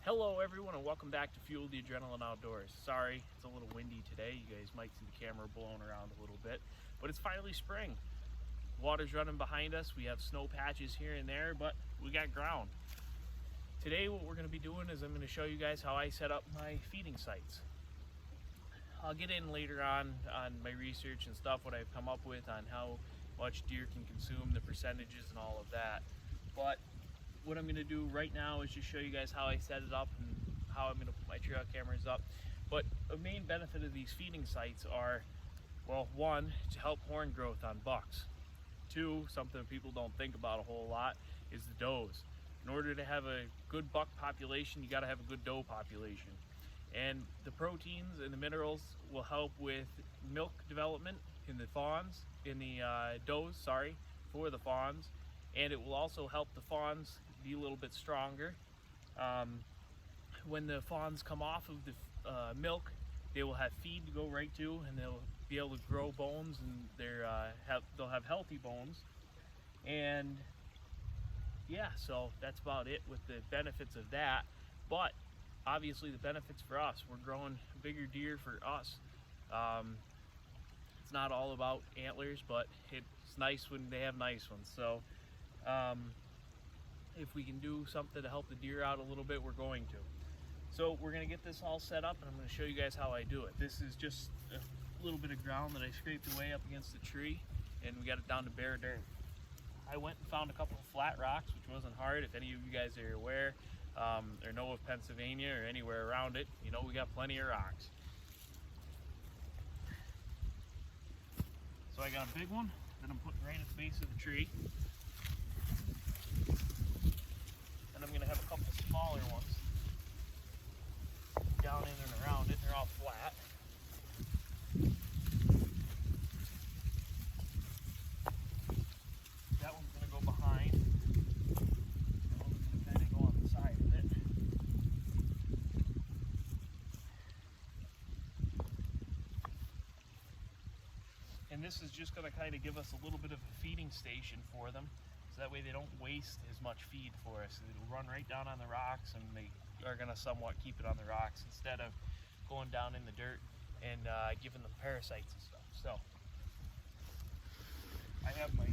Hello everyone and welcome back to Fuel the Adrenaline Outdoors. Sorry, it's a little windy today. You guys might see the camera blowing around a little bit, but it's finally spring. Water's running behind us. We have snow patches here and there, but we got ground. Today what we're going to be doing is I'm going to show you guys how I set up my feeding sites. I'll get in later on my research and stuff, what I've come up with on how much deer can consume, the percentages and all of that. But what I'm going to do right now is just show you guys how I set it up and how I'm going to put my trail cameras up. But a main benefit of these feeding sites are, well, one, to help horn growth on bucks. Two, something people don't think about a whole lot, is the does. In order to have a good buck population, you got to have a good doe population. And the proteins and the minerals will help with milk development in the fawns, in the does, sorry, for the fawns. And it will also help the fawns be a little bit stronger. When the fawns come off of the milk, they will have feed to go right to, and they'll be able to grow bones, and they'll have healthy bones. And yeah, so that's about it with the benefits of that. But obviously the benefits for us, we're growing bigger deer for us. It's not all about antlers, but it's nice when they have nice ones. So if we can do something to help the deer out a little bit, we're going to. So we're going to get this all set up, and I'm going to show you guys how I do it. This is just a little bit of ground that I scraped away up against the tree, and we got it down to bare dirt. I went and found a couple of flat rocks, which wasn't hard. If any of you guys are aware or know of Pennsylvania or anywhere around it, you know we got plenty of rocks. So I got a big one that I'm putting right at the base of the tree. And I'm going to have a couple smaller ones down in and around it. They're all flat. That one's going to go behind. That one's going to kind of go on the side of it. And this is just going to kind of give us a little bit of a feeding station for them. So that way they don't waste as much feed for us. It'll run right down on the rocks, and they are going to somewhat keep it on the rocks instead of going down in the dirt and giving them parasites and stuff. So I have my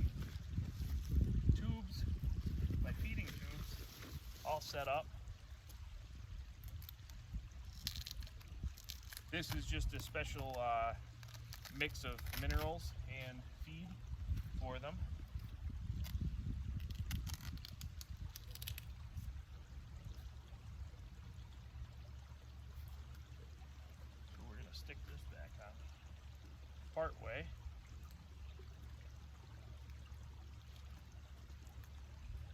tubes, my feeding tubes, all set up. This is just a special mix of minerals and feed for them. Stick this back on part way.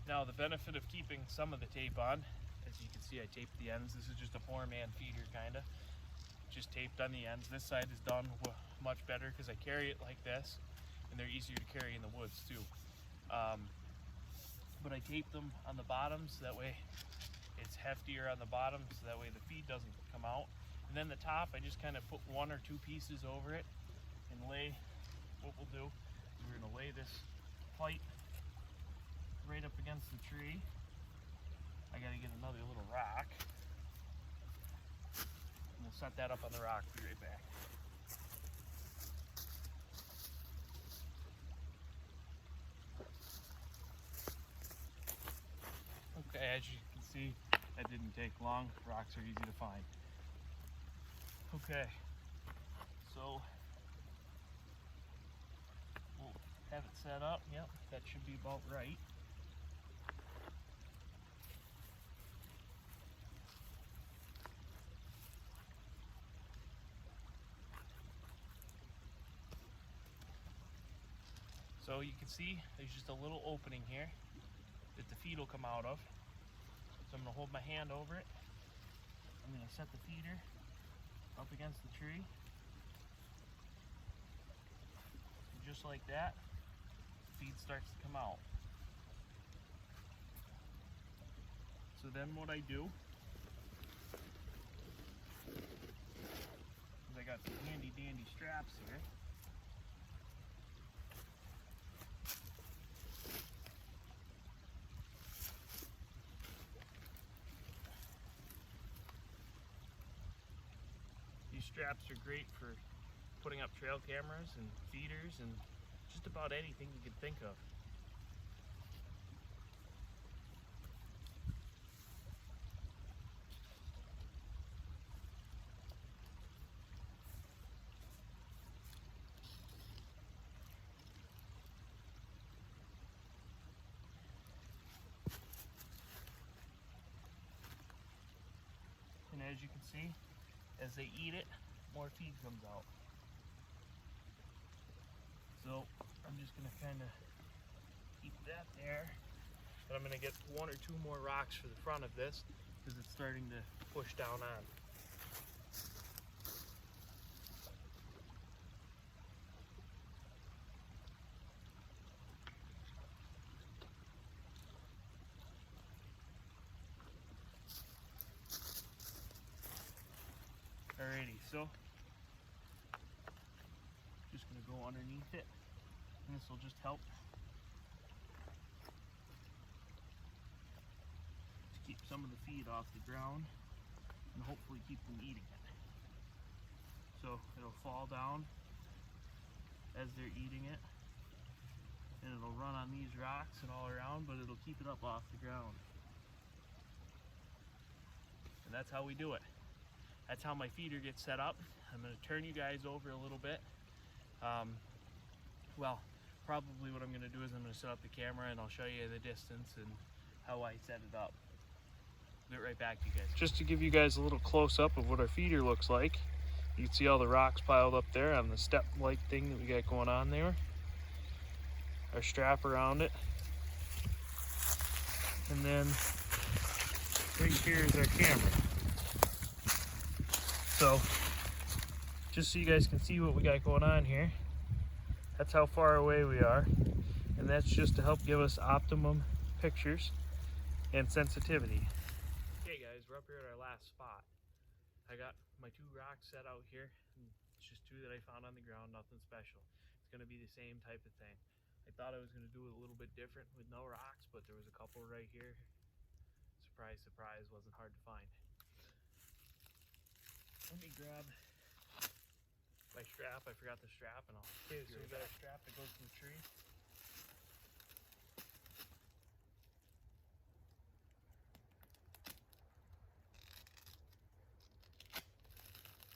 Now the benefit of keeping some of the tape on, as you can see I taped the ends. This is just a 4-man feeder kinda, just taped on the ends. This side is done much better because I carry it like this, and they're easier to carry in the woods too. But I tape them on the bottom so that way it's heftier on the bottom, so that way the feed doesn't come out. And then the top, I just kind of put 1 or 2 pieces over it and lay, what we'll do, we're going to lay this plate right up against the tree. I got to get another little rock. And we'll set that up on the rock, be right back. Okay, as you can see, that didn't take long. Rocks are easy to find. Okay, so we'll have it set up. Yep, that should be about right. So you can see there's just a little opening here that the feed will come out of. So I'm going to hold my hand over it. I'm going to set the feeder up against the tree. And just like that, the feed starts to come out. So then what I do is I got some handy dandy straps here. These straps are great for putting up trail cameras and feeders and just about anything you can think of. And as you can see, as they eat it, more feed comes out. So I'm just gonna kind of keep that there. But I'm gonna get 1 or 2 more rocks for the front of this because it's starting to push down on. Alrighty, so just gonna go underneath it, and this will just help to keep some of the feed off the ground and hopefully keep them eating it. So it'll fall down as they're eating it, and it'll run on these rocks and all around, but it'll keep it up off the ground. And that's how we do it. That's how my feeder gets set up. I'm going to turn you guys over a little bit. Well, probably what I'm going to do is I'm going to set up the camera and I'll show you the distance and how I set it up. I'll get right back to you guys. Just to give you guys a little close-up of what our feeder looks like. You can see all the rocks piled up there on the step-like thing that we got going on there. Our strap around it. And then right here is our camera. So, just so you guys can see what we got going on here, that's how far away we are, and that's just to help give us optimum pictures and sensitivity. Okay guys, we're up here at our last spot. I got my 2 rocks set out here, and it's just 2 that I found on the ground, nothing special. It's going to be the same type of thing. I thought I was going to do it a little bit different with no rocks, but there was a couple right here. Surprise, surprise, wasn't hard to find. Let me grab my strap. I forgot the strap, and I'll. Okay, so we got a strap that goes to the tree.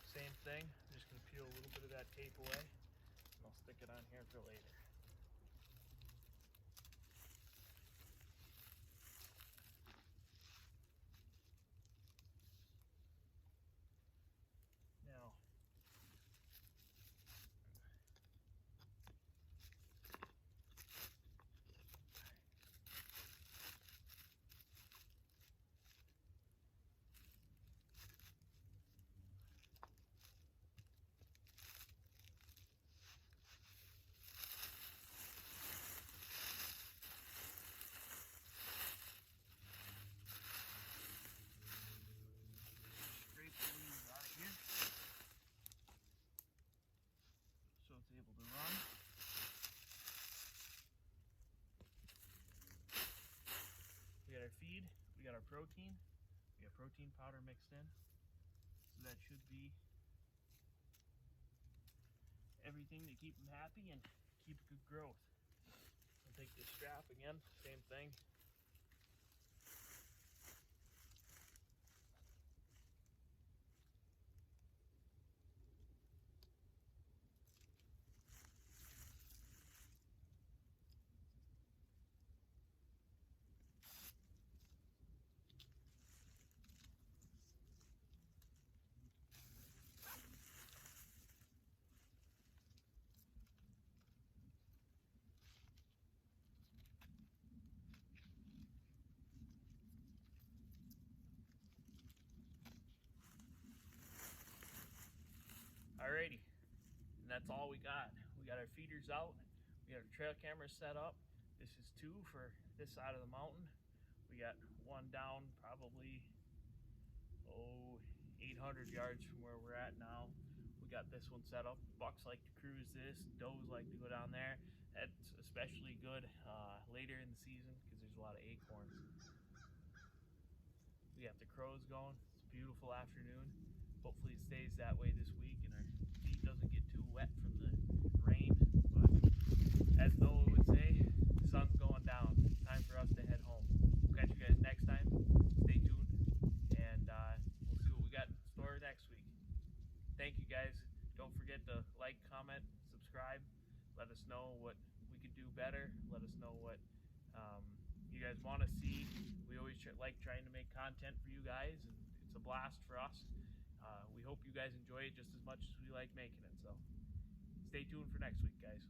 Same thing. I'm just gonna peel a little bit of that tape away, and I'll stick it on here for later. Now, scrape the leaves out of here so it's able to run. We got our feed, we got our protein, we got protein powder mixed in, so that should be everything to keep them happy and keep good growth. I'll take this strap again, same thing. Alrighty, and that's all we got. We got our feeders out, we got our trail cameras set up. This is 2 for this side of the mountain. We got 1 down probably 800 yards from where we're at now. We got this one set up. Bucks like to cruise this, does like to go down there. That's especially good later in the season because there's a lot of acorns. We got the crows going. It's a beautiful afternoon. hopefully it stays that way this week and our feet doesn't get too wet from the rain. But as Noah would say, the sun's going down. Time for us to head home. We'll catch you guys next time. Stay tuned, and we'll see what we got in store next week. Thank you guys. Don't forget to like, comment, subscribe. Let us know what we could do better. Let us know what you guys want to see. We always like trying to make content for you guys, and it's a blast for us. We hope you guys enjoy it just as much as we like making it. So stay tuned for next week, guys.